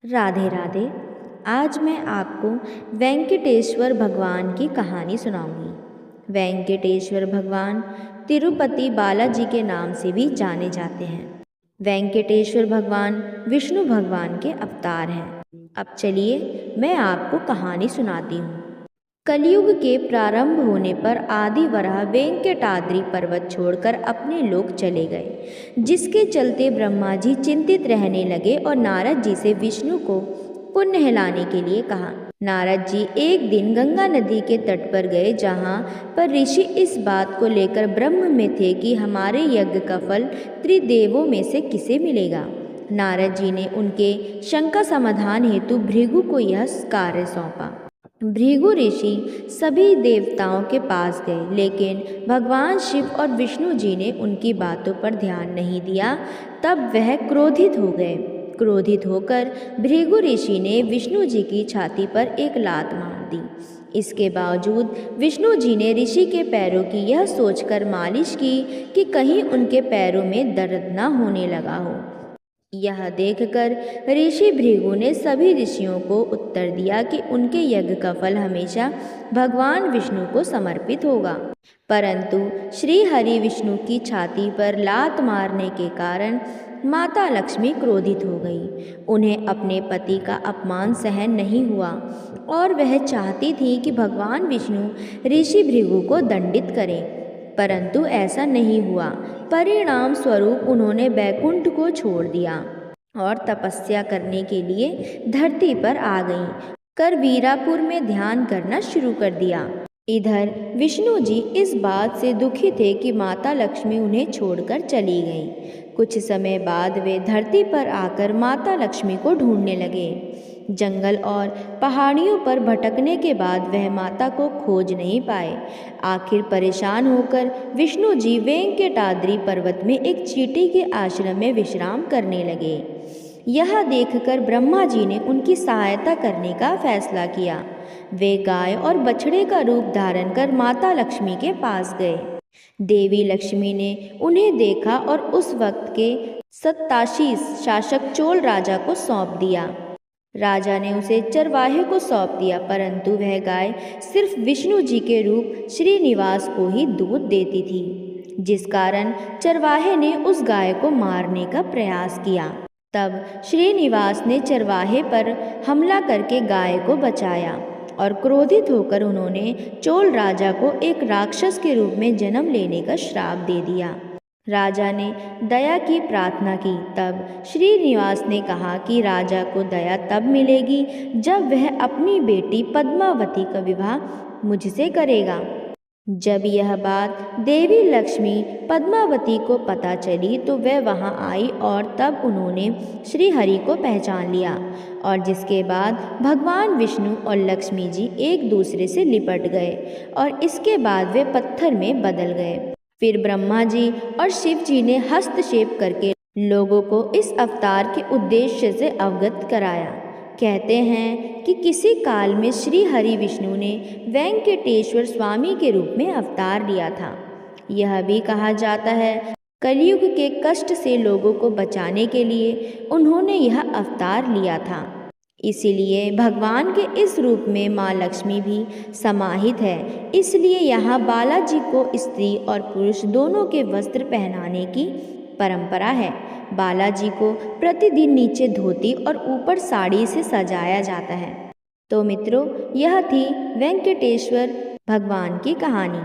राधे राधे। आज मैं आपको वेंकटेश्वर भगवान की कहानी सुनाऊंगी। वेंकटेश्वर भगवान तिरुपति बालाजी के नाम से भी जाने जाते हैं। वेंकटेश्वर भगवान विष्णु भगवान के अवतार हैं। अब चलिए मैं आपको कहानी सुनाती हूँ। कलयुग के प्रारंभ होने पर आदि वराह वेंकटाद्रि पर्वत छोड़कर अपने लोक चले गए, जिसके चलते ब्रह्मा जी चिंतित रहने लगे और नारद जी से विष्णु को पुण्य हिलाने के लिए कहा। नारद जी एक दिन गंगा नदी के तट पर गए, जहाँ पर ऋषि इस बात को लेकर ब्रह्म में थे कि हमारे यज्ञ का फल त्रिदेवों में से किसे मिलेगा। नारद जी ने उनके शंका समाधान हेतु भृगु को यह कार्य सौंपा। भृगु ऋषि सभी देवताओं के पास गए, लेकिन भगवान शिव और विष्णु जी ने उनकी बातों पर ध्यान नहीं दिया। तब वह क्रोधित हो गए। क्रोधित होकर भृगु ऋषि ने विष्णु जी की छाती पर एक लात मार दी। इसके बावजूद विष्णु जी ने ऋषि के पैरों की यह सोचकर मालिश की कि कहीं उनके पैरों में दर्द न होने लगा हो। यह देखकर ऋषि भृगु ने सभी ऋषियों को उत्तर दिया कि उनके यज्ञ का फल हमेशा भगवान विष्णु को समर्पित होगा। परंतु श्री हरि विष्णु की छाती पर लात मारने के कारण माता लक्ष्मी क्रोधित हो गई। उन्हें अपने पति का अपमान सहन नहीं हुआ और वह चाहती थी कि भगवान विष्णु ऋषि भृगु को दंडित करें, परंतु ऐसा नहीं हुआ। परिणाम स्वरूप उन्होंने बैकुंठ को छोड़ दिया और तपस्या करने के लिए धरती पर आ गईं। कर वीरापुर में ध्यान करना शुरू कर दिया। इधर विष्णु जी इस बात से दुखी थे कि माता लक्ष्मी उन्हें छोड़कर चली गईं। कुछ समय बाद वे धरती पर आकर माता लक्ष्मी को ढूंढने लगे। जंगल और पहाड़ियों पर भटकने के बाद वह माता को खोज नहीं पाए। आखिर परेशान होकर विष्णु जी वेंकटाद्रि पर्वत में एक चींटी के आश्रम में विश्राम करने लगे। यह देखकर ब्रह्मा जी ने उनकी सहायता करने का फैसला किया। वे गाय और बछड़े का रूप धारण कर माता लक्ष्मी के पास गए। देवी लक्ष्मी ने उन्हें देखा और उस वक्त के सत्ताशीष शासक चोल राजा को सौंप दिया। राजा ने उसे चरवाहे को सौंप दिया, परंतु वह गाय सिर्फ विष्णु जी के रूप श्रीनिवास को ही दूध देती थी, जिस कारण चरवाहे ने उस गाय को मारने का प्रयास किया। तब श्रीनिवास ने चरवाहे पर हमला करके गाय को बचाया और क्रोधित होकर उन्होंने चोल राजा को एक राक्षस के रूप में जन्म लेने का श्राप दे दिया। राजा ने दया की प्रार्थना की। तब श्रीनिवास ने कहा कि राजा को दया तब मिलेगी जब वह अपनी बेटी पद्मावती का विवाह मुझसे करेगा। जब यह बात देवी लक्ष्मी पद्मावती को पता चली तो वह वहां आई और तब उन्होंने श्री हरि को पहचान लिया, और जिसके बाद भगवान विष्णु और लक्ष्मी जी एक दूसरे से लिपट गए और इसके बाद वे पत्थर में बदल गए। फिर ब्रह्मा जी और शिव जी ने हस्तक्षेप करके लोगों को इस अवतार के उद्देश्य से अवगत कराया। कहते हैं कि किसी काल में श्री हरि विष्णु ने वेंकटेश्वर स्वामी के रूप में अवतार लिया था। यह भी कहा जाता है कलयुग के कष्ट से लोगों को बचाने के लिए उन्होंने यह अवतार लिया था। इसीलिए भगवान के इस रूप में माँ लक्ष्मी भी समाहित है। इसलिए यहाँ बालाजी को स्त्री और पुरुष दोनों के वस्त्र पहनाने की परंपरा है। बालाजी को प्रतिदिन नीचे धोती और ऊपर साड़ी से सजाया जाता है। तो मित्रों, यह थी वेंकटेश्वर भगवान की कहानी।